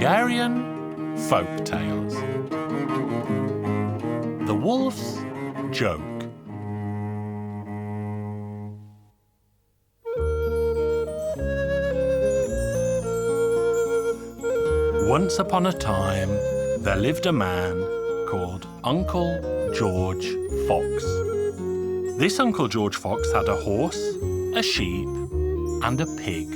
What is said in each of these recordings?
Hungarian Folk Tales. The Wolf's Joke. Once upon a time, there lived a man called Uncle George Fox. This Uncle George Fox had a horse, a sheep, and a pig.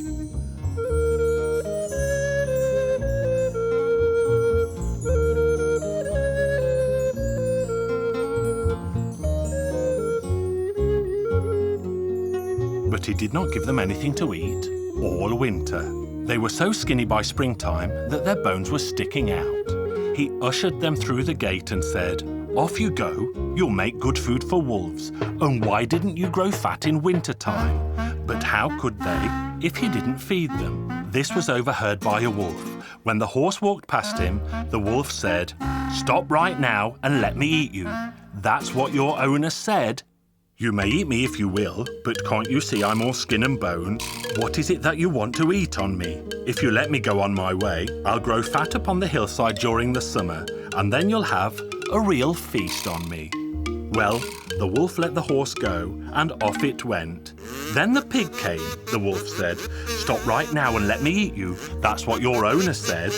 But he did not give them anything to eat all winter. They were so skinny by springtime that their bones were sticking out. He ushered them through the gate and said, "Off you go, you'll make good food for wolves, and why didn't you grow fat in wintertime?" But how could they if he didn't feed them? This was overheard by a wolf. When the horse walked past him, the wolf said, "Stop right now and let me eat you. That's what your owner said." "You may eat me if you will, but can't you see I'm all skin and bone? What is it that you want to eat on me? If you let me go on my way, I'll grow fat upon the hillside during the summer, and then you'll have a real feast on me." Well, the wolf let the horse go, and off it went. Then the pig came. The wolf said, "Stop right now and let me eat you. That's what your owner said.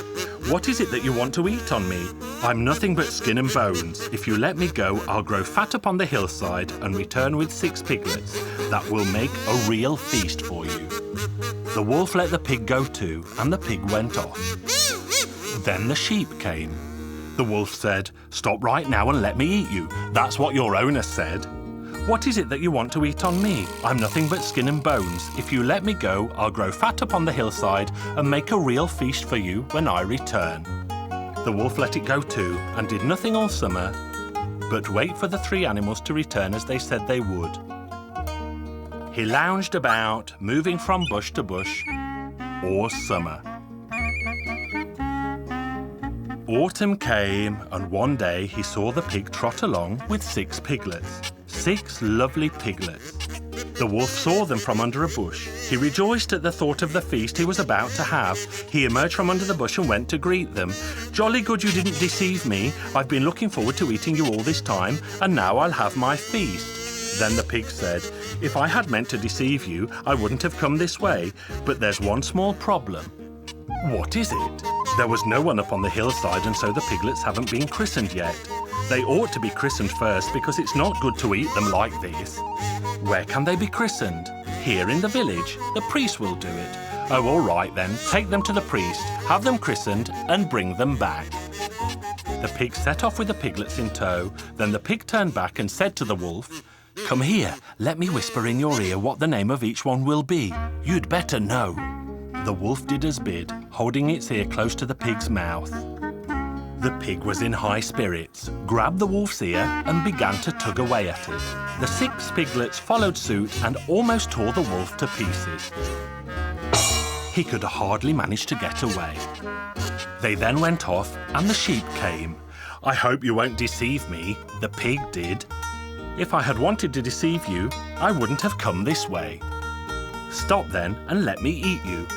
What is it that you want to eat on me? I'm nothing but skin and bones. If you let me go, I'll grow fat upon the hillside and return with 6 piglets. That will make a real feast for you." The wolf let the pig go too, and the pig went off. Then the sheep came. The wolf said, "Stop right now and let me eat you. That's what your owner said. What is it that you want to eat on me? I'm nothing but skin and bones. If you let me go, I'll grow fat upon the hillside and make a real feast for you when I return." The wolf let it go too and did nothing all summer but wait for the 3 animals to return as they said they would. He lounged about, moving from bush to bush all summer. Autumn came, and one day he saw the pig trot along with 6 piglets. 6 lovely piglets. The wolf saw them from under a bush. He rejoiced at the thought of the feast he was about to have. He emerged from under the bush and went to greet them. "Jolly good you didn't deceive me. I've been looking forward to eating you all this time, and now I'll have my feast." Then the pig said, "If I had meant to deceive you, I wouldn't have come this way, but there's one small problem." "What is it?" "There was no one up on the hillside, and so the piglets haven't been christened yet. They ought to be christened first because it's not good to eat them like this." "Where can they be christened?" "Here in the village. The priest will do it." "Oh, all right then. Take them to the priest, have them christened, and bring them back." The pig set off with the piglets in tow. Then the pig turned back and said to the wolf, "Come here, let me whisper in your ear what the name of each one will be. You'd better know." The wolf did as bid, holding its ear close to the pig's mouth. The pig was in high spirits, grabbed the wolf's ear and began to tug away at it. The 6 piglets followed suit and almost tore the wolf to pieces. He could hardly manage to get away. They then went off and the sheep came. "I hope you won't deceive me," the pig did. "If I had wanted to deceive you, I wouldn't have come this way." "Stop then and let me eat you.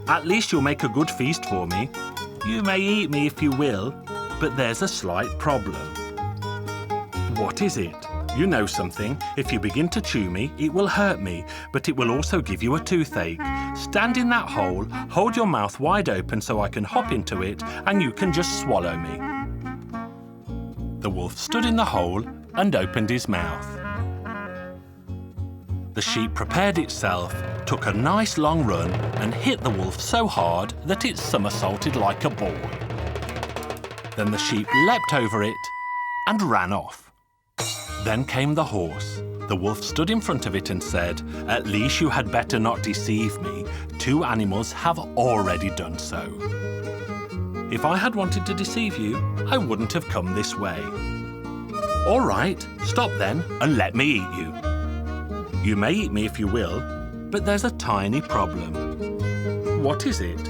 At least you'll make a good feast for me." "You may eat me if you will, but there's a slight problem." "What is it?" "You know something. If you begin to chew me, it will hurt me, but it will also give you a toothache. Stand in that hole, hold your mouth wide open so I can hop into it, and you can just swallow me." The wolf stood in the hole and opened his mouth. The sheep prepared itself, took a nice long run, and hit the wolf so hard that it somersaulted like a ball. Then the sheep leapt over it and ran off. Then came the horse. The wolf stood in front of it and said, "At least you had better not deceive me. 2 animals have already done so." "If I had wanted to deceive you, I wouldn't have come this way." "All right, stop then and let me eat you." "You may eat me if you will, but there's a tiny problem." "What is it?"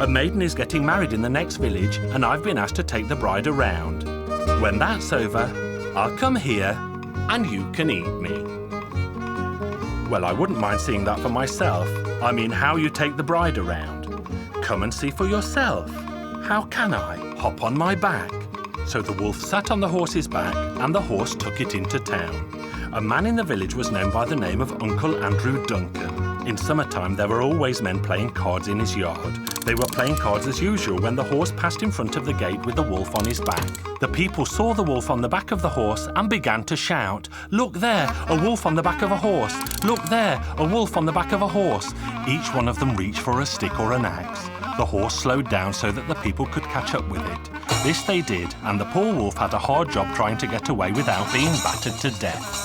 "A maiden is getting married in the next village, and I've been asked to take the bride around. When that's over, I'll come here, and you can eat me." "Well, I wouldn't mind seeing that for myself. I mean, how you take the bride around. Come and see for yourself. How can I? Hop on my back. So the wolf sat on the horse's back and the horse took it into town. A man in the village was known by the name of Uncle Andrew Duncan. In summertime, there were always men playing cards in his yard. They were playing cards as usual when the horse passed in front of the gate with the wolf on his back. The people saw the wolf on the back of the horse and began to shout, "Look there, a wolf on the back of a horse! Look there, a wolf on the back of a horse!" Each one of them reached for a stick or an axe. The horse slowed down so that the people could catch up with it. This they did, and the poor wolf had a hard job trying to get away without being battered to death.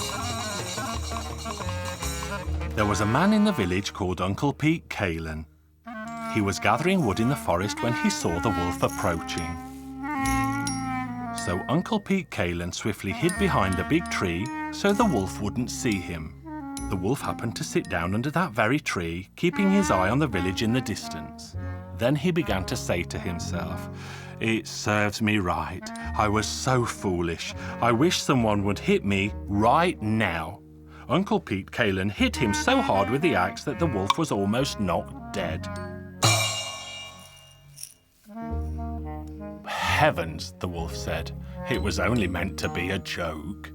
There was a man in the village called Uncle Pete Kalan. He was gathering wood in the forest when he saw the wolf approaching. So Uncle Pete Kalan swiftly hid behind a big tree so the wolf wouldn't see him. The wolf happened to sit down under that very tree, keeping his eye on the village in the distance. Then he began to say to himself, "It serves me right. I was so foolish. I wish someone would hit me right now." Uncle Pete Kalan hit him so hard with the axe that the wolf was almost knocked dead. "Heavens," the wolf said. "It was only meant to be a joke."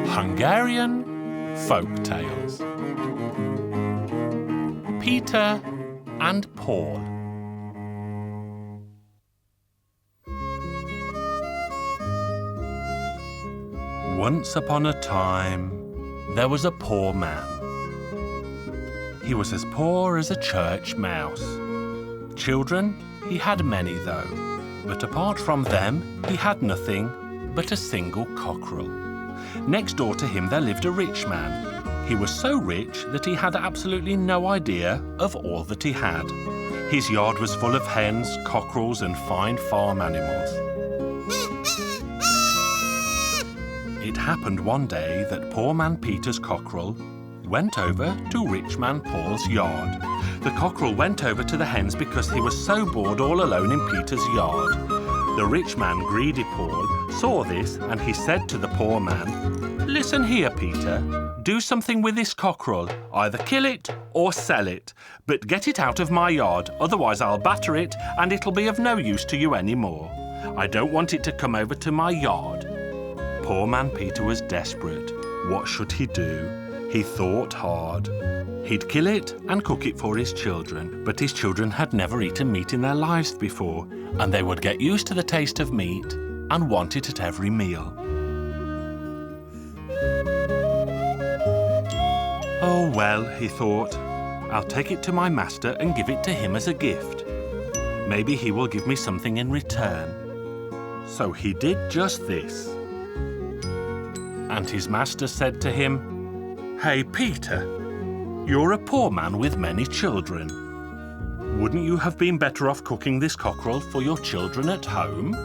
Hungarian Folk Tales. Peter and Paul. Once upon a time, there was a poor man. He was as poor as a church mouse. Children, he had many though, but apart from them, he had nothing but a single cockerel. Next door to him there lived a rich man. He was so rich that he had absolutely no idea of all that he had. His yard was full of hens, cockerels and fine farm animals. It happened one day that poor man Peter's cockerel went over to rich man Paul's yard. The cockerel went over to the hens because he was so bored all alone in Peter's yard. The rich man, greedy Paul, saw this and he said to the poor man, "Listen here, Peter. Do something with this cockerel. Either kill it or sell it. But get it out of my yard, otherwise I'll batter it and it'll be of no use to you anymore. I don't want it to come over to my yard." Poor man Peter was desperate. What should he do? He thought hard. He'd kill it and cook it for his children, but his children had never eaten meat in their lives before, and they would get used to the taste of meat and want it at every meal. Oh well, he thought, I'll take it to my master and give it to him as a gift. Maybe he will give me something in return. So he did just this. And his master said to him, "Hey, Peter, you're a poor man with many children. Wouldn't you have been better off cooking this cockerel for your children at home?"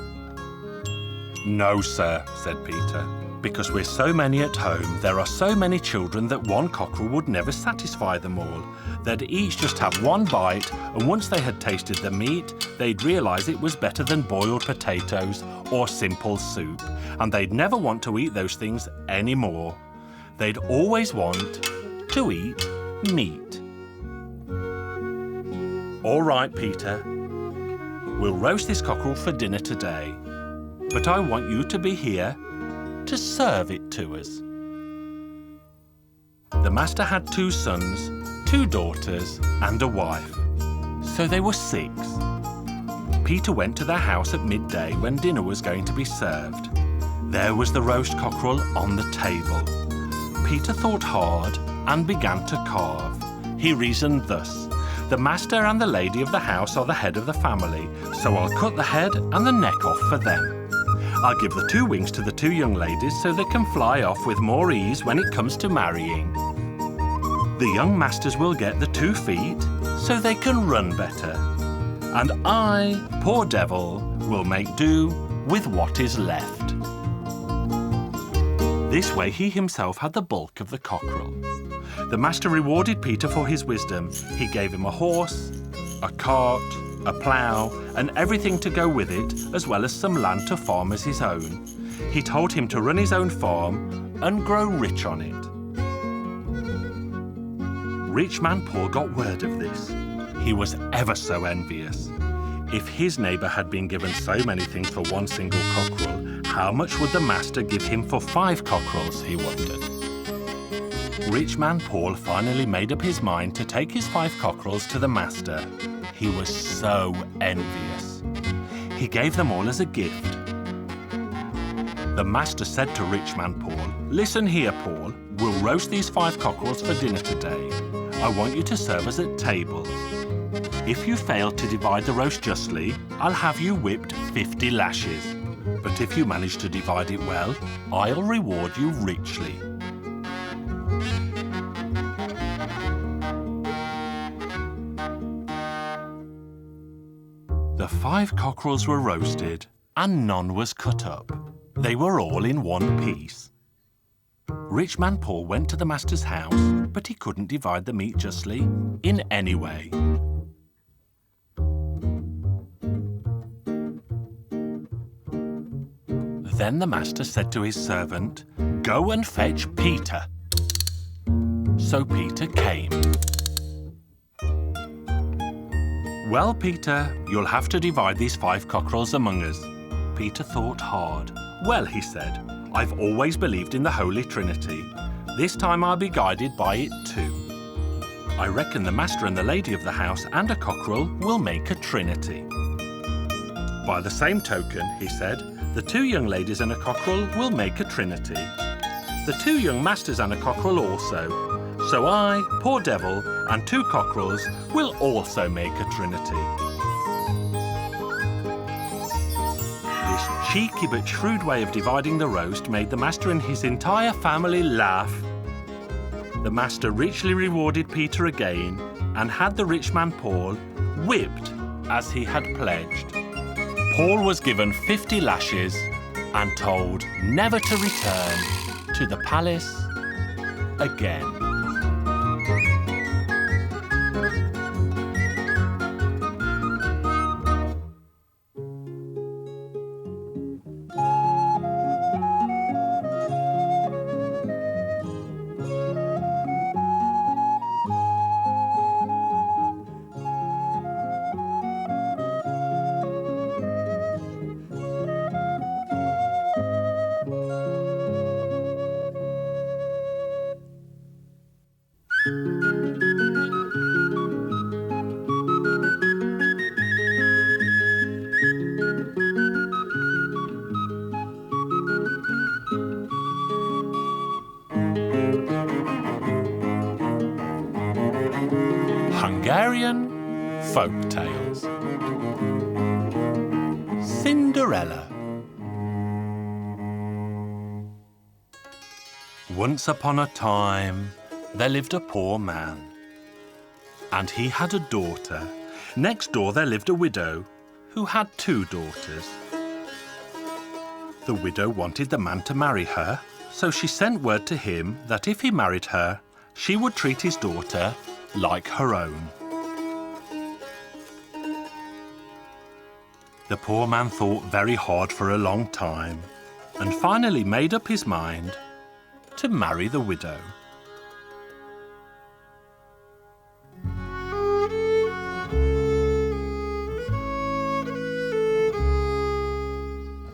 "No, sir," said Peter, "because we're so many at home, there are so many children that one cockerel would never satisfy them all. They'd each just have one bite, and once they had tasted the meat, they'd realise it was better than boiled potatoes or simple soup, and they'd never want to eat those things anymore. They'd always want to eat meat." "All right, Peter. We'll roast this cockerel for dinner today, but I want you to be here to serve it to us." The master had 2 sons, 2 daughters, and a wife. So they were 6. Peter went to their house at midday when dinner was going to be served. There was the roast cockerel on the table. Peter thought hard and began to carve. He reasoned thus: "The master and the lady of the house are the head of the family, so I'll cut the head and the neck off for them. I'll give the 2 wings to the 2 young ladies so they can fly off with more ease when it comes to marrying. The young masters will get the 2 feet so they can run better. And I, poor devil, will make do with what is left. This way he himself had the bulk of the cockerel. The master rewarded Peter for his wisdom. He gave him a horse, a cart, a plough, and everything to go with it, as well as some land to farm as his own. He told him to run his own farm and grow rich on it. Rich man Paul got word of this. He was ever so envious. If his neighbour had been given so many things for 1 single cockerel, how much would the master give him for 5 cockerels, he wondered. Rich man Paul finally made up his mind to take his 5 cockerels to the master. He was so envious. He gave them all as a gift. The master said to rich man Paul, "Listen here, Paul, we'll roast these 5 cockerels for dinner today. I want you to serve us at tables. If you fail to divide the roast justly, I'll have you whipped 50 lashes. But if you manage to divide it well, I'll reward you richly." The 5 cockerels were roasted, and none was cut up. They were all in one piece. Rich man Paul went to the master's house, but he couldn't divide the meat justly in any way. Then the master said to his servant, "Go and fetch Peter." So Peter came. "Well, Peter, you'll have to divide these 5 cockerels among us." Peter thought hard. "Well," he said, "I've always believed in the Holy Trinity. This time I'll be guided by it too. I reckon the master and the lady of the house and a cockerel will make a trinity." "By the same token," he said, "the 2 young ladies and a cockerel will make a trinity. The 2 young masters and a cockerel also. So I, poor devil, and 2 cockerels will also make a trinity." This cheeky but shrewd way of dividing the roast made the master and his entire family laugh. The master richly rewarded Peter again and had the rich man Paul whipped as he had pledged. Paul was given 50 lashes and told never to return to the palace again. Hungarian Folk Tales. Cinderella. Once upon a time, there lived a poor man, and he had a daughter. Next door there lived a widow who had 2 daughters. The widow wanted the man to marry her, so she sent word to him that if he married her, she would treat his daughter like her own. The poor man thought very hard for a long time and finally made up his mind to marry the widow.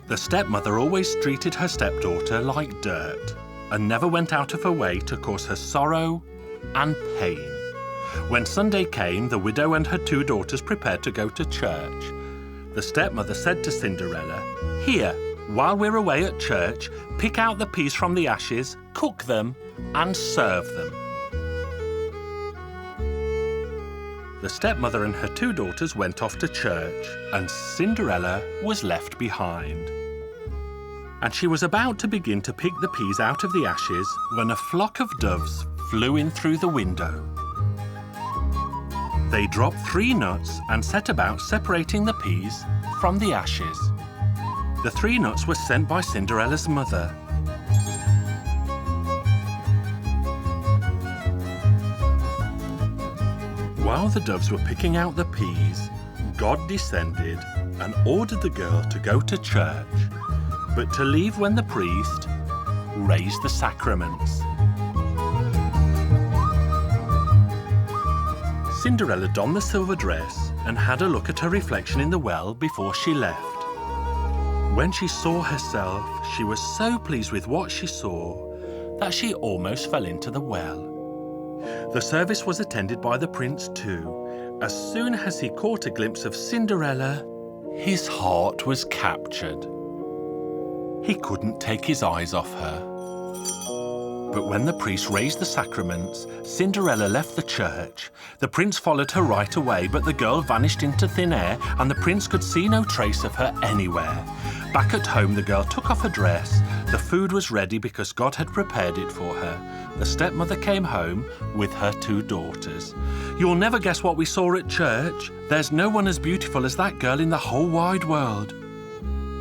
The stepmother always treated her stepdaughter like dirt and never went out of her way to cause her sorrow and pain. When Sunday came, the widow and her 2 daughters prepared to go to church. The stepmother said to Cinderella, "Here, while we're away at church, pick out the peas from the ashes, cook them, and serve them." The stepmother and her 2 daughters went off to church, and Cinderella was left behind. and she was about to begin to pick the peas out of the ashes when a flock of doves flew in through the window. They dropped 3 nuts and set about separating the peas from the ashes. The 3 nuts were sent by Cinderella's mother. While the doves were picking out the peas, God descended and ordered the girl to go to church, but to leave when the priest raised the sacraments. Cinderella donned the silver dress and had a look at her reflection in the well before she left. When she saw herself, she was so pleased with what she saw that she almost fell into the well. The service was attended by the prince too. As soon as he caught a glimpse of Cinderella, his heart was captured. He couldn't take his eyes off her. But when the priest raised the sacraments, Cinderella left the church. The prince followed her right away, but the girl vanished into thin air and the prince could see no trace of her anywhere. Back at home, the girl took off her dress. The food was ready because God had prepared it for her. The stepmother came home with her 2 daughters. "You'll never guess what we saw at church. There's no one as beautiful as that girl in the whole wide world."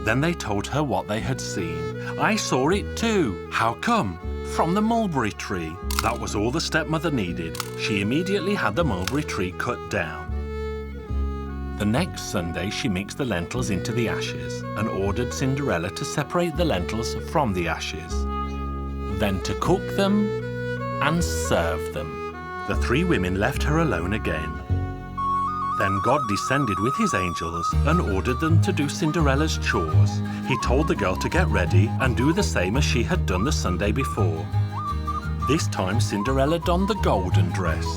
Then they told her what they had seen. "I saw it too." "How come?" "From the mulberry tree." That was all the stepmother needed. She immediately had the mulberry tree cut down. The next Sunday, she mixed the lentils into the ashes and ordered Cinderella to separate the lentils from the ashes, then to cook them and serve them. The 3 women left her alone again. Then God descended with his angels and ordered them to do Cinderella's chores. He told the girl to get ready and do the same as she had done the Sunday before. This time, Cinderella donned the golden dress.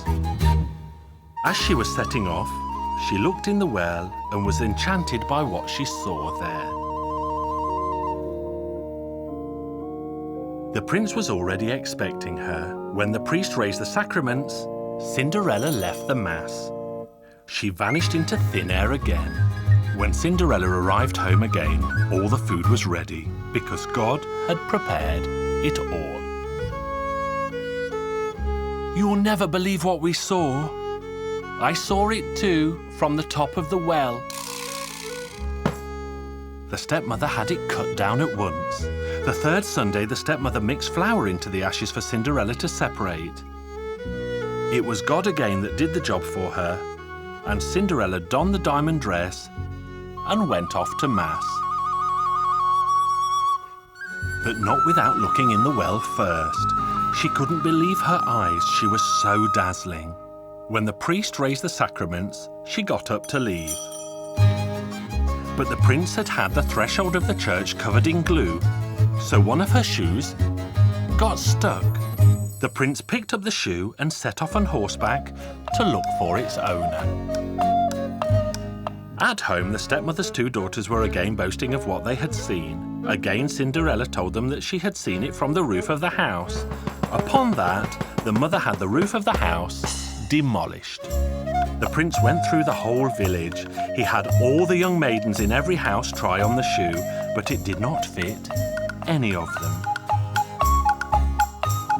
As she was setting off, she looked in the well and was enchanted by what she saw there. The prince was already expecting her. When the priest raised the sacraments, Cinderella left the mass. She vanished into thin air again. When Cinderella arrived home again, all the food was ready because God had prepared it all. "You'll never believe what we saw. I saw it too, from the top of the well." The stepmother had it cut down at once. The 3rd Sunday, the stepmother mixed flour into the ashes for Cinderella to separate. It was God again that did the job for her, and Cinderella donned the diamond dress and went off to Mass. But not without looking in the well first. She couldn't believe her eyes, she was so dazzling. When the priest raised the sacraments, she got up to leave. But the prince had had the threshold of the church covered in glue, so one of her shoes got stuck. The prince picked up the shoe and set off on horseback to look for its owner. At home, the stepmother's 2 daughters were again boasting of what they had seen. Again, Cinderella told them that she had seen it from the roof of the house. Upon that, the mother had the roof of the house demolished. The prince went through the whole village. He had all the young maidens in every house try on the shoe, but it did not fit any of them.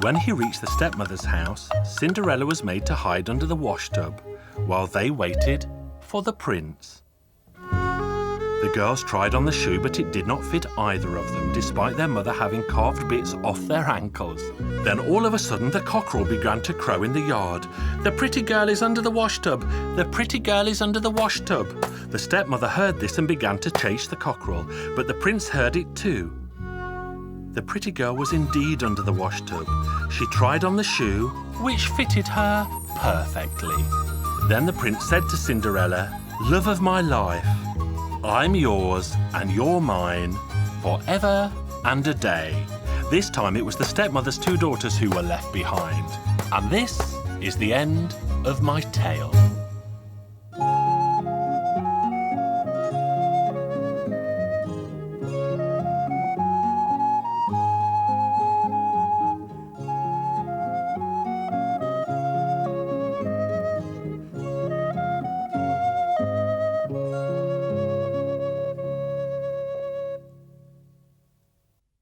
When he reached the stepmother's house, Cinderella was made to hide under the washtub while they waited for the prince. The girls tried on the shoe, but it did not fit either of them, despite their mother having carved bits off their ankles. Then all of a sudden, the cockerel began to crow in the yard. "The pretty girl is under the washtub! The pretty girl is under the washtub!" The stepmother heard this and began to chase the cockerel, but the prince heard it too. The pretty girl was indeed under the washtub. She tried on the shoe, which fitted her perfectly. Then the prince said to Cinderella, "Love of my life, I'm yours and you're mine forever and a day." This time it was the stepmother's 2 daughters who were left behind. And this is the end of my tale.